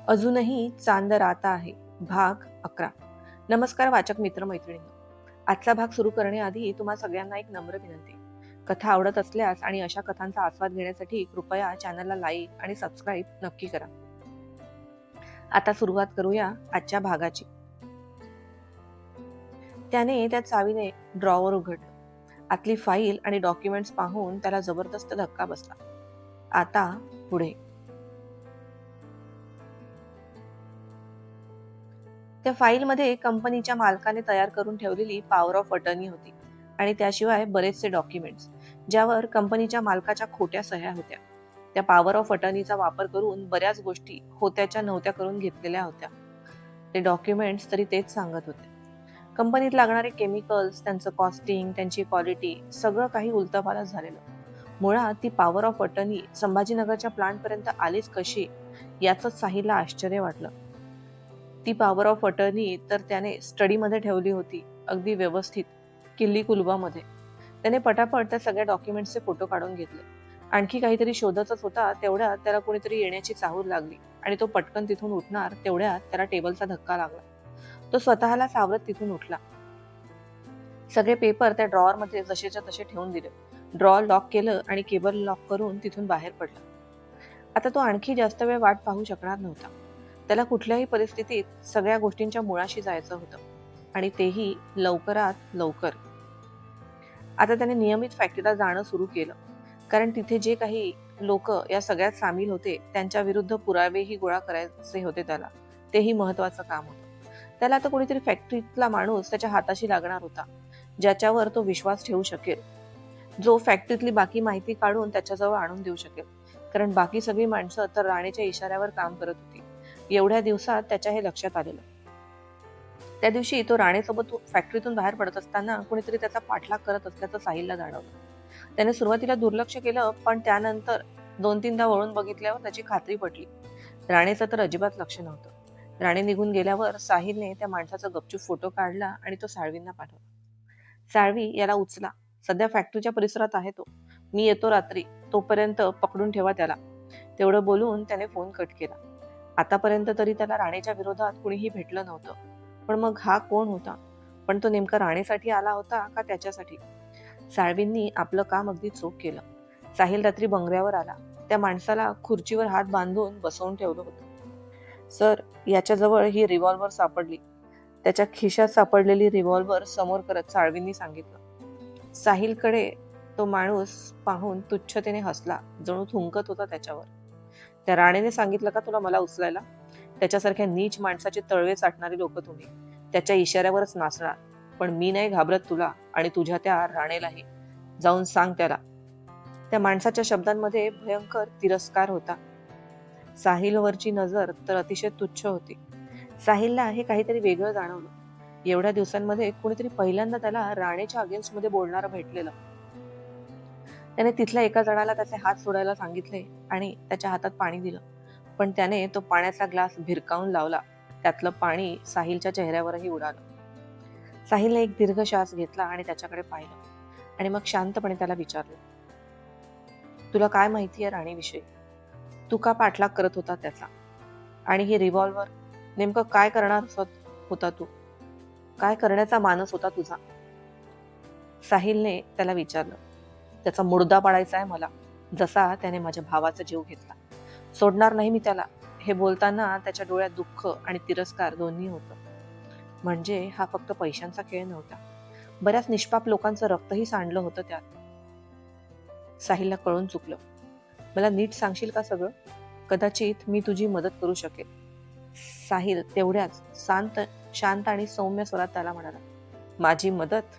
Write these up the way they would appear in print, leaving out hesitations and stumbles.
अजूनही चांद राता आहे. भाग 11. नमस्कार वाचक मित्र मैत्रिणींनो. आजचा भाग सुरू करण्याआधी तुम्हा सगळ्यांना एक नम्र विनंती. कथा आवडत असल्यास आणि अशा कथांचा आस्वाद घेण्यासाठी कृपया चॅनलला लाईक आणि सबस्क्राईब नक्की करा. आता सुरुवात करूया आजच्या भागाची. त्याने त्या चावीने ड्रॉवर उघडलं. आतली फाईल आणि डॉक्युमेंट्स पाहून त्याला जबरदस्त धक्का बसला. आता पुढे. त्या फाईलमध्ये कंपनीच्या मालकाने तयार करून ठेवलेली पॉवर ऑफ अटर्नी होती आणि त्याशिवाय बरेचसे डॉक्युमेंट्स ज्यावर कंपनीच्या मालकाच्या खोट्या सह्या होत्या. त्या पॉवर ऑफ अटर्नीचा वापर करून बऱ्याच गोष्टी होत्याच्या नव्हत्या करून घेतलेल्या होत्या. ते डॉक्युमेंट्स तरी तेच सांगत होते. कंपनीत लागणारे केमिकल्स, त्यांचं कॉस्टिंग, त्यांची क्वालिटी सगळं काही उलथापालथ झालेलं. मुळात ती पॉवर ऑफ अटर्नी संभाजीनगरच्या प्लांट पर्यंत आलीच कशी याच साहिलला आश्चर्य वाटलं. ती पॉवर ऑफ अटर्नी तर त्याने स्टडीमध्ये ठेवली होती, अगदी व्यवस्थित किल्ली कुलबामध्ये. त्याने पटापट त्या सगळ्या डॉक्युमेंट्सचे फोटो काढून घेतले. आणखी काहीतरी शोधतच होता तेवढ्यात त्याला कोणीतरी येण्याची चाहूल लागली आणि तो पटकन तिथून उठणार तेवढ्यात त्याला टेबलचा धक्का लागला. तो स्वतःला सावरत तिथून उठला. सगळे पेपर त्या ड्रॉवर मध्ये जसेच्या तसे ठेवून दिले. ड्रॉवर लॉक केलं आणि केबल लॉक करून तिथून बाहेर पडला. आता तो आणखी जास्त वेळ वाट पाहू शकणार नव्हता. त्याला कुठल्याही परिस्थितीत सगळ्या गोष्टींच्या मुळाशी जायचं होतं आणि तेही लवकरात लवकर. आता त्याने नियमित फॅक्टरीला जाणं सुरू केलं, कारण तिथे जे काही लोक या सगळ्यात सामील होते त्यांच्या विरुद्ध पुरावेही गोळा करायचे होते त्याला. तेही महत्वाचं काम होतं. त्याला आता कोणीतरी फॅक्टरीतला माणूस त्याच्या हाताशी लागणार होता, ज्याच्यावर तो विश्वास ठेवू शकेल, जो फॅक्टरीतली बाकी माहिती काढून त्याच्याजवळ आणून देऊ शकेल. कारण बाकी सगळी माणसं तर राणेच्या इशाऱ्यावर काम करत होती. एवढ्या दिवसात त्याच्या हे लक्षात आलेलं. त्या दिवशी तो राणेसोबत फॅक्टरीतून बाहेर पडत असताना कोणीतरी त्याचा पाठलाग करत असल्याचं साहिलला जाणवलं. त्याने सुरुवातीला दुर्लक्ष केलं, पण त्यानंतर 2-3दा वळून बघितल्यावर त्याची खात्री पटली. राणेचं तर अजिबात लक्ष नव्हतं. राणे निघून गेल्यावर साहिलने त्या माणसाचा गपचूप फोटो काढला आणि तो साळवींना पाठवला. साळवी, याला उचला. सध्या फॅक्टरीच्या परिसरात आहे तो. मी येतो रात्री. तोपर्यंत पकडून ठेवा त्याला. तेवढं बोलून त्याने फोन कट केला. आतापर्यंत तरी त्याला राणेच्या विरोधात कुणीही भेटलं नव्हतं. पण मग हा कोण होता? पण तो नेमका राणेसाठी आला होता का त्याच्यासाठी? साळवींनी आपलं काम अगदी चोख केलं. साहिल रात्री बंगल्यावर आला. त्या माणसाला खुर्चीवर हात बांधून बसवून ठेवलं होतं. सर, याच्याजवळ ही रिव्हॉल्वर सापडली. त्याच्या खिशात सापडलेली रिव्हॉल्वर समोर करत साळवींनी सांगितलं. साहिलकडे तो माणूस पाहून तुच्छतेने हसला, जणू थुंकत होता त्याच्यावर. त्या राणेने सांगितलं का तुला मला उचलायला? त्याच्यासारख्या नीच माणसाचे तळवे चाटणारे लोक तुम्ही. त्याच्या इशाऱ्यावरच नाचणार. पण मी नाही घाबरत तुला आणि तुझ्या त्या राणेलाही. जाऊन सांग त्याला. त्या माणसाच्या शब्दांमध्ये भयंकर तिरस्कार होता. साहिलवरची नजर तर अतिशय तुच्छ होती. साहिलला हे काहीतरी वेगळं जाणवलं. एवढ्या दिवसांमध्ये कोणीतरी पहिल्यांदा त्याला राणेच्या अगेन्स्ट मध्ये बोलणारं भेटलेलं. त्याने तिथल्या एका जणाला त्याचे हात सोडायला सांगितले आणि त्याच्या हातात पाणी दिलं. पण त्याने तो पाण्याचा ग्लास भिरकावून लावला. त्यातलं पाणी साहिलच्या चेहऱ्यावरही उडालं. साहिलने एक दीर्घ श्वास घेतला आणि त्याच्याकडे पाहिलं आणि मग शांतपणे त्याला विचारलं, तुला काय माहिती आहे राणीविषयी? तू का पाठलाग करत होता त्याचा? आणि ही रिव्हॉल्वर नेमकं काय करणार होता तू? काय करण्याचा मानस होता तुझा? साहिलने त्याला विचारलं. त्याचा मुर्दा पाडायचा आहे मला, जसा त्याने माझ्या भावाचा जीव घेतला. सोडणार नाही मी त्याला. हे बोलताना त्याच्या डोळ्यात दुःख आणि तिरस्कार दोन्ही होतं. म्हणजे हा फक्त पैशांचा खेळ नव्हता. बऱ्याच निष्पाप लोकांचं रक्तही सांडलं होतं त्यात. साहिलला कळून चुकलं. मला नीट सांगशील का सगळं? कदाचित मी तुझी मदत करू शकेल. साहिल तेवढ्याच शांत आणि सौम्य स्वरात त्याला म्हणाला, माझी मदत?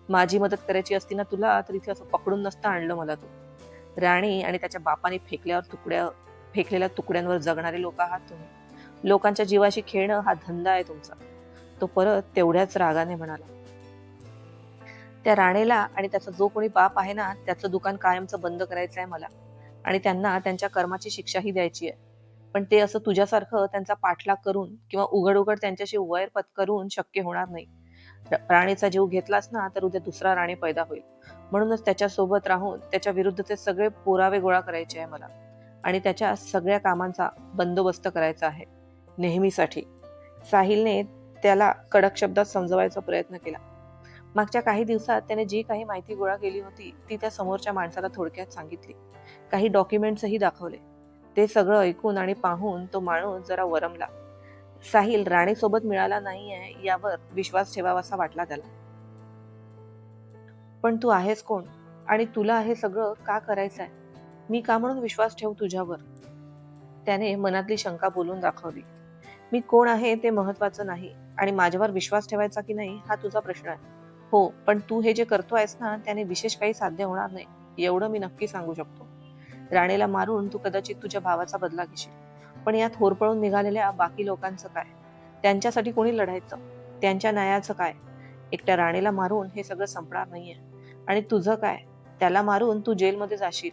माझी मदत करायची असती ना तुला, तर इथे असं पकडून नसतं आणलं मला तू. राणी आणि त्याच्या बापाने फेकलेल्या तुकड्यांवर जगणारे लोक आहात तुम्ही. लोकांच्या जीवाशी खेळणं हा धंदा आहे तुमचा. तो परत तेवढ्याच रागाने म्हणाला. त्या राणेला आणि त्याचा जो कोणी बाप आहे ना, त्याचं दुकान कायमचं बंद करायचं आहे मला. आणि त्यांना त्यांच्या कर्माची शिक्षाही द्यायची आहे. पण ते असं तुझ्यासारखं त्यांचा पाठलाग करून किंवा उघड उघड त्यांच्याशी वैर पत्करून शक्य होणार नाही. राणीचा जीव घेतलास ना, तर उद्या दुसरा राणी पैदा होईल. म्हणूनच त्याच्या सोबत राहून त्याच्या विरुद्धचे सगळे पुरावे गोळा करायचे आहे मला आणि त्याच्या सगळ्या कामांचा बंदोबस्त करायचा आहे. नेहमीसाठी. साहिलने त्याला कडक शब्दात समजवायचा प्रयत्न केला. मागच्या काही दिवसात त्याने जी काही माहिती गोळा केली होती ती त्या समोरच्या माणसाला थोडक्यात सांगितली. काही डॉक्युमेंट्सही दाखवले. ते सगळं ऐकून आणि पाहून तो माणूस जरा वरमला. साहिल राणेसोबत मिळाला नाहीये यावर विश्वास ठेवावासा वाटला त्याला. पण तू आहेस कोण आणि तुला हे सगळं का करायचंय? मी का म्हणून विश्वास ठेवू तुझ्यावर? त्याने मनातली शंका बोलून दाखवली. मी कोण आहे ते महत्वाचं नाही आणि माझ्यावर विश्वास ठेवायचा की नाही हा तुझा प्रश्न आहे. हो, पण तू हे जे करतोयस ना त्याने विशेष काही साध्य होणार नाही एवढं मी नक्की सांगू शकतो. राणेला मारून तू कदाचित तुझ्या भावाचा बदला घेशील, पण यात होरपळून निघालेल्या बाकी लोकांचं काय? त्यांच्यासाठी कोणी लढायचं? त्यांच्या न्यायाचं काय? एकट्या राणेला मारून हे सगळं संपणार नाहीये. आणि तुझं काय? त्याला मारून तू जेलमध्ये जाशील.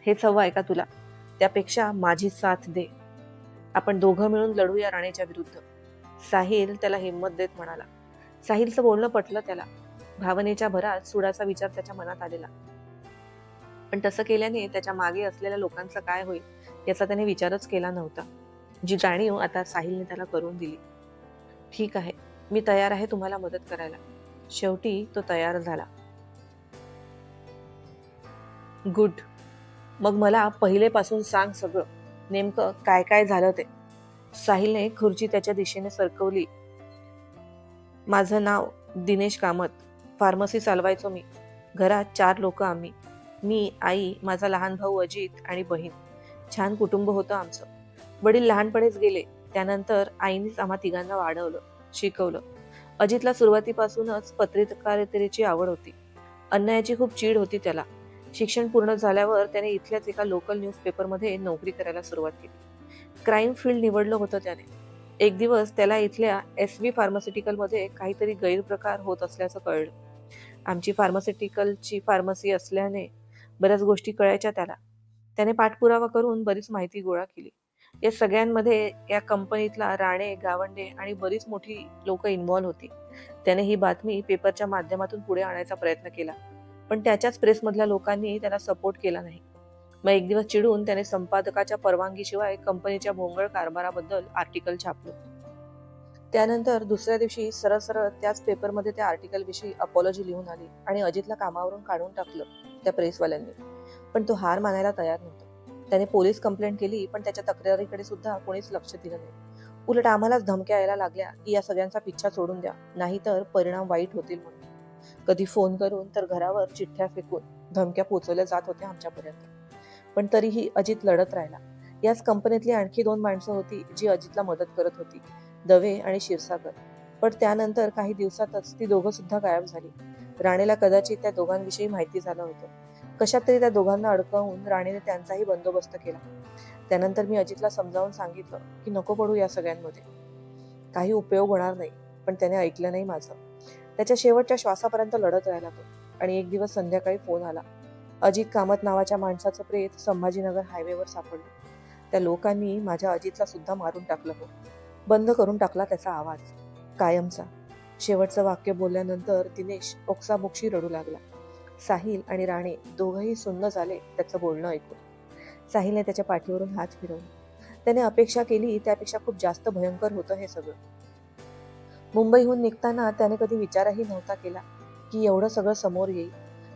हेच हवं आहे का तुला? त्यापेक्षा माझी साथ दे. आपण दोघं मिळून लढूया राणेच्या विरुद्ध. साहिल त्याला हिंमत देत म्हणाला. साहिलचं बोलणं पटलं त्याला. भावनेच्या भरात सुडाचा विचार त्याच्या मनात आलेला. पण तसं केल्याने त्याच्या मागे असलेल्या लोकांचं काय होईल याचा त्याने विचारच केला नव्हता. जी जाणीव आता साहिलने त्याला करून दिली. ठीक आहे, मी तयार आहे तुम्हाला मदत करायला. शेवटी तो तयार झाला. गुड. मग मला पहिलेपासून सांग सगळं. नेमकं काय काय झालं ते. साहिलने खुर्ची त्याच्या दिशेने सरकवली. माझं नाव दिनेश कामत. फार्मसी चालवायचो मी. घरात 4 लोक आम्ही. मी, आई, माझा लहान भाऊ अजित आणि बहीण. छान कुटुंब होतं आमचं. वडील लहानपणीच गेले. त्यानंतर आईनेच आम्हा तिघांना वाढवलं, शिकवलं. अजितला सुरुवातीपासूनच पत्रकारितेची आवड होती. अन्यायाची खूप चीड होती त्याला. शिक्षण पूर्ण झाल्यावर त्याने इथल्याच एका लोकल न्यूजपेपरमध्ये नोकरी करायला सुरुवात केली. क्राईम फील्ड निवडलं होतं त्याने. एक दिवस त्याला इथल्या SV फार्मास्युटिकलमध्ये काहीतरी गैरप्रकार होत असल्याचं कळलं. आमची फार्मास्युटिकलची फार्मसी असल्याने बऱ्याच गोष्टी कळायच्या त्याला. त्याने पाठपुरावा करून बरीच माहिती गोळा केली. या सगळ्यांमध्ये या कंपनीतला राणे, गावंडे आणि बरीच मोठी लोक इन्व्हॉल्व होती. त्याने ही बातमी पेपरच्या माध्यमातून पुढे आणायचा प्रयत्न केला, पण त्याच्याच प्रेसमधल्या लोकांनी त्याला सपोर्ट केला नाही. मग एक दिवस चिडून त्याने संपादकाच्या परवानगीशिवाय कंपनीच्या भोंगळ कारभाराबद्दल आर्टिकल छापलं. त्यानंतर दुसऱ्या दिवशी सरळ सरळ त्याच पेपरमध्ये त्या आर्टिकल विषयी अपॉलॉजी लिहून आली आणि अजितला कामावरून काढून टाकलं त्या प्रेसवाल्यांनी. पण तो हार मानायला तयार नव्हता. त्याने पोलीस कंप्लेंट केली, पण त्याच्या तक्रारीकडे सुद्धा कोणीच लक्ष दिलं नाही. उलट आम्हालाच धमक्या यायला लागल्या की या सगळ्यांचा पिच्छा सोडून द्या, नाहीतर परिणाम वाईट होतील म्हणून. कधी फोन करून तर घरावर चिठ्ठ्या फेकून धमक्या पोचवल्या जात होत्या आमच्यापर्यंत. पण तरीही अजित लढत राहिला. याच कंपनीतली आणखी 2 माणसं होती जी अजितला मदत करत होती, दवे आणि क्षीरसागर. पण त्यानंतर काही दिवसातच ती दोघं सुद्धा गायब झाली. राणेला कदाचित त्या दोघांविषयी माहिती झालं होतं. कशात तरी त्या दोघांना अडकवून राणेने त्यांचाही बंदोबस्त केला. त्यानंतर मी अजितला समजावून सांगितलं की नको पडू या सगळ्यांमध्ये, काही उपयोग होणार नाही. पण त्याने ऐकलं नाही माझं. त्याच्या शेवटच्या श्वासापर्यंत लढत राहिला तो. आणि एक दिवस संध्याकाळी फोन आला. अजित कामत नावाच्या माणसाचं प्रेत संभाजीनगर हायवेवर सापडलं. त्या लोकांनी माझ्या अजितला सुद्धा मारून टाकलं हो. बंद करून टाकला त्याचा आवाज, कायमचा. शेवटचं वाक्य बोलल्यानंतर दिनेश ओक्साबोक्शी रडू लागला. साहिल आणि राणे दोघंही सुन्न झाले त्याचं बोलणं ऐकून. साहिलने त्याच्या पाठीवरून हात फिरवला. त्याने अपेक्षा केली त्यापेक्षा खूप जास्त भयंकर होतं हे सगळं. मुंबईहून निघताना त्याने कधी विचारही नव्हता केला की एवढं सगळं समोर येईल.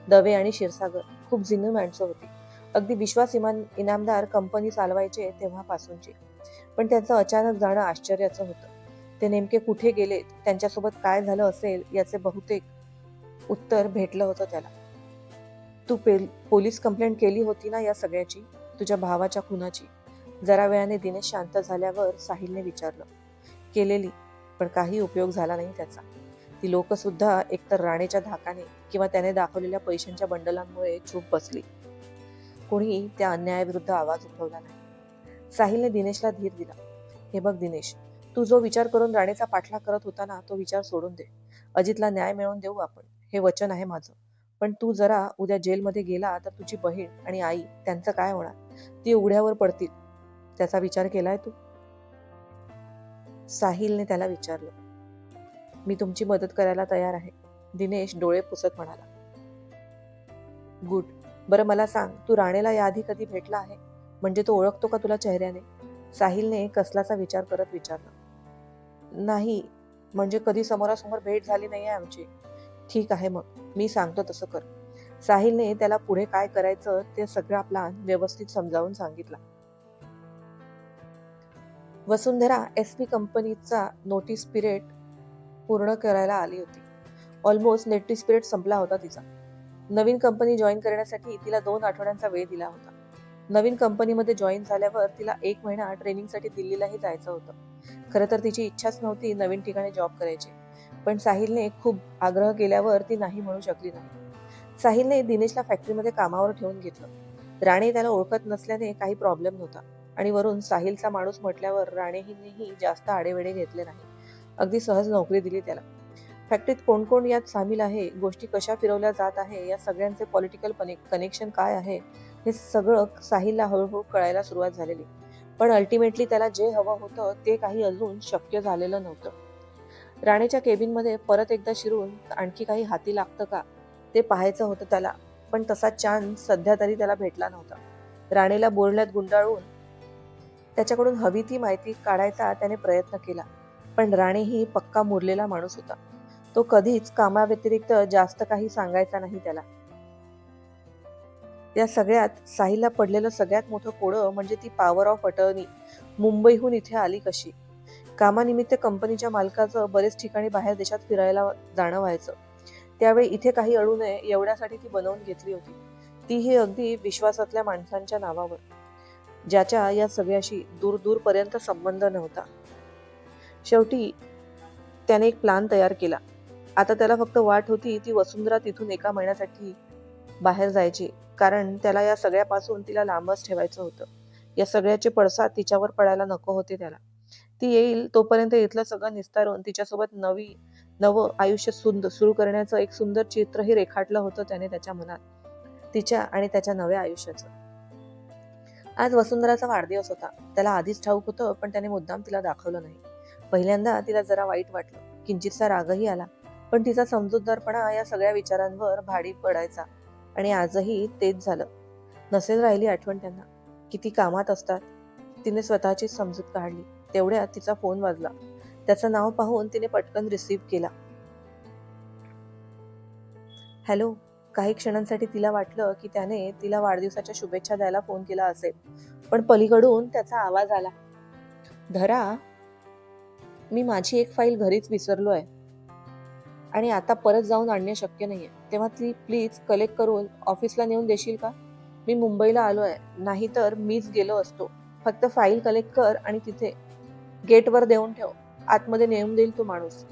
दवे आणि क्षीरसागर खूप जुनी माणसं होती. अगदी विश्वास इनामदार कंपनी चालवायचे तेव्हापासूनचे. पण त्यांचं अचानक जाणं आश्चर्याचं होतं. ते नेमके कुठे गेलेत, त्यांच्यासोबत काय झालं असेल याचे बहुतेक उत्तर भेटलं होतं त्याला. तू पोलीस कंप्लेंट केली होती ना या सगळ्याची, तुझ्या भावाच्या खुनाची? जरा वेळाने दिनेश शांत झाल्यावर साहिलने विचारलं. केलेली, पण काही उपयोग झाला नाही त्याचा. ती लोक सुद्धा एकतर राणेच्या धाकाने किंवा त्याने दाखवलेल्या पैशांच्या बंडलांमुळे चूप बसली. कोणी त्या अन्यायाविरुद्ध आवाज उठवला नाही. साहिलने दिनेशला धीर दिला. हे बघ दिनेश, तू जो विचार करून राणेचा पाठलाग करत होता ना तो विचार सोडून दे. अजितला न्याय मिळवून देऊ आपण, हे वचन आहे माझं. पण तू जरा उद्या जेलमध्ये गेला तर तुझी बहीण आणि आई त्यांचं काय होणार? ती उघड्यावर पडतील. त्याचा विचार केलाय तू? साहिलने त्याला विचारलं. मी तुमची मदत करायला तयार आहे, दिनेश डोळे पुसत म्हणाला. गुड. बरं मला सांग, तू राणेला याआधी कधी भेटला आहे? म्हणजे तो ओळखतो का तुला चेहऱ्याने? साहिलने कसलाचा विचार करत विचारलं. नाही, म्हणजे कधी समोरासमोर भेट झाली नाहीये आमची. ठीक आहे मग, मी सांगतो तसं कर. साहिलने त्याला पुढे काय करायचं ते सगळा प्लॅन व्यवस्थित समजावून सांगितला. वसुंधरा एसपी कंपनीचा नोटीस पिरियड पूर्ण करायला आली होती. ऑलमोस्ट नोटीस पिरियड संपला होता तिचा. नवीन कंपनी जॉईन करण्यासाठी तिला 2 आठवड्यांचा वेळ दिला होता. नवीन कंपनीमध्ये जॉईन झाल्यावर तिला 1 महिना ट्रेनिंगसाठी दिल्लीलाही जायचं होतं. खरं तर तिची इच्छाच नव्हती नवीन ठिकाणी जॉब करायची. पण साहिलने खूप आग्रह केल्यावर ती नाही म्हणू शकली नाही. साहिलने दिनेशला फॅक्टरीमध्ये कामावर ठेवून घेतलं. राणे त्याला ओळखत नसल्याने काही प्रॉब्लेम नव्हता आणि वरून साहिलचा माणूस म्हटल्यावर राणेहीनेही जास्त आडेवेडे घेतले नाही. अगदी सहज नोकरी दिली त्याला. फॅक्टरीत कोण कोण यात सामील आहे, गोष्टी कशा फिरवल्या जात आहे, या सगळ्यांचे पॉलिटिकल कनेक्शन काय आहे, हे सगळं साहिलला हळूहळू कळायला सुरुवात झालेली. पण अल्टिमेटली त्याला जे हवं होतं ते काही अजून शक्य झालेलं नव्हतं. राणेच्या केबिनमध्ये परत एकदा शिरून आणखी काही हाती लागतं का ते पाहायचं होतं त्याला. पण तसा चान्स सध्या तरी त्याला भेटला नव्हता. राणेला बोलण्यात गुंडाळून त्याच्याकडून हवी ती माहिती काढायचा त्याने प्रयत्न केला. पण राणेही पक्का मुरलेला माणूस होता. तो कधीच कामाव्यतिरिक्त जास्त काही सांगायचा नाही त्याला. या सगळ्यात साहिलला पडलेलं सगळ्यात मोठं कोडं म्हणजे ती पॉवर ऑफ अटर्नी मुंबईहून इथे आली कशी. कामानिमित्त कंपनीच्या मालकाचं बरेच ठिकाणी बाहेर देशात फिरायला जाणं व्हायचं. त्यावेळी इथे काही अडू नये एवढ्यासाठी ती बनवून घेतली होती. तीही अगदी विश्वासातल्या माणसांच्या नावावर, ज्याच्या या सगळ्याशी दूर दूरपर्यंत संबंध नव्हता. शेवटी त्याने एक प्लान तयार केला. आता त्याला फक्त वाट होती ती वसुंधरा तिथून 1 महिन्यासाठी बाहेर जायची, कारण त्याला या सगळ्यापासून तिला लांबच ठेवायचं होतं. या सगळ्याचे पडसाद तिच्यावर पडायला नको होते त्याला. ती येईल तोपर्यंत इथलं सगळं निस्तारून तिच्यासोबत नवं आयुष्य सुरू करण्याचं एक सुंदर चित्रही रेखाटलं होतं त्याने त्याच्या मनात, तिच्या आणि त्याच्या नव्या आयुष्याचं. आज वसुंधराचा वाढदिवस होता. त्याला आधीच ठाऊक होतं, पण त्याने मुद्दाम तिला दाखवलं नाही. पहिल्यांदा तिला जरा वाईट वाटलं, किंचितसा रागही आला. पण तिचा समजूतदारपणा या सगळ्या विचारांवर भारी पडायचा आणि आजही तेच झालं. नसेल राहिली आठवण त्यांना. किती कामात असतात. तिने स्वतःचीच समजूत काढली. तेवढ्यात तिचा फोन वाजला. त्याचं नाव पाहून तिने पटकन रिसीव्ह केला. हॅलो. काही क्षणांसाठी तिला वाटलं की त्याने तिला वाढदिवसाच्या शुभेच्छा द्यायला फोन केला असेल. पण पलीकडून त्याचा आवाज आला. धरा, मी माझी एक फाईल घरीच विसरलो आहे आणि आता परत जाऊन आणणे शक्य नाहीये. तेव्हा ती प्लीज कलेक्ट करून ऑफिसला नेऊन देशील का? मी मुंबईला आलो आहे. नाहीतर मीच गेलो असतो. फक्त फाईल कलेक्ट कर आणि तिथे गेटवर देऊन ठेव. आतमध्ये नेऊन देईल तो माणूस.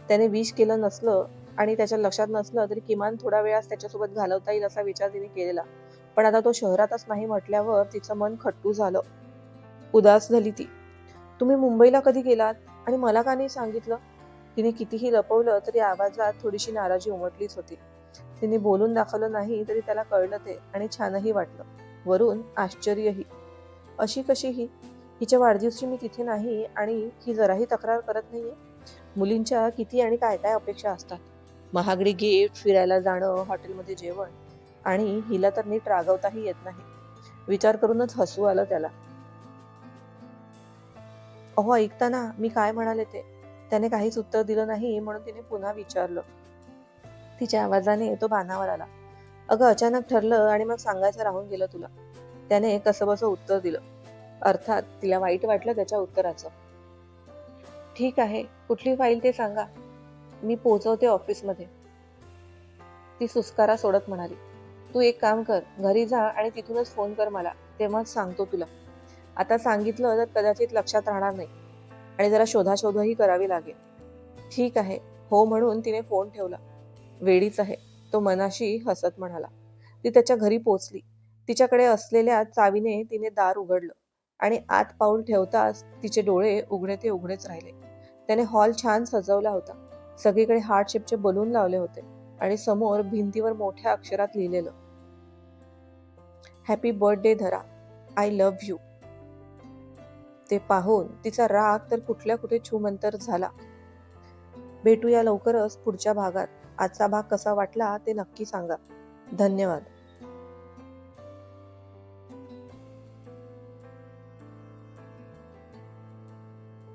त्याने विश केलं नसलं आणि त्याच्या लक्षात नसलं तरी किमान थोडा वेळास त्याच्यासोबत घालवता येईल असा विचार तिने केलेला. पण आता तो शहरातच नाही म्हटल्यावर तिचं मन खट्टू झालं. उदास झाली ती. तुम्ही मुंबईला कधी गेलात आणि मला का नाही सांगितलं? तिने कितीही लपवलं तरी आवाजात थोडीशी नाराजी उमटलीच होती. तिने बोलून दाखवलं नाही तरी त्याला कळलं ते आणि छानही वाटलं. वरून आश्चर्यही. अशी कशी ही? हिच्या वाढदिवशी मी तिथे नाही आणि ही जराही तक्रार करत नाहीये. मुलींच्या किती आणि काय काय अपेक्षा असतात. महागडी गिफ्ट, फिरायला जाणं, हॉटेलमध्ये जेवण, आणि हिला तर नीट रागवताही येत नाही. विचार करूनच हसू आलं त्याला. अहो ऐकता ना, मी काय म्हणाले ते. त्याने काहीच उत्तर दिलं नाही म्हणून तिने पुन्हा विचारलं. तिच्या आवाजाने तो भानावर आला. अगं अचानक ठरलं आणि मग सांगायचं राहून गेलं तुला. त्याने कसंबसं उत्तर दिलं. अर्थात तिला वाईट वाटलं त्याच्या उत्तराचं. ठीक आहे, कुठली फाईल ते सांगा. मी पोहोचवते ऑफिसमध्ये. ती सुस्कारा सोडत म्हणाली. तू एक काम कर, घरी जा आणि तिथूनच फोन कर मला, तेव्हाच सांगतो तुला. आता सांगितलं तर कदाचित लक्षात राहणार नाही आणि जरा शोधाशोधही करावी लागेल. ठीक आहे, हो म्हणून तिने फोन ठेवला. वेडीच आहे, तो मनाशी हसत म्हणाला. ती त्याच्या घरी पोचली. तिच्याकडे असलेल्या चावीने तिने दार उघडलं आणि आत पाऊल ठेवताच तिचे डोळे उघडे ते उघडेच राहिले. त्याने हॉल छान सजवला होता. सगळीकडे हार्ट शेपचे बलून लावले होते आणि समोर भिंतीवर मोठ्या अक्षरात लिहिलेलं, हॅपी बर्थडे धरा, आय लव्ह यू. ते पाहून तिचा राग तर कुठल्या कुठे छूमंतर झाला. भेटूया लवकरच पुढच्या भागात. आजचा भाग कसा वाटला ते नक्की सांगा. धन्यवाद.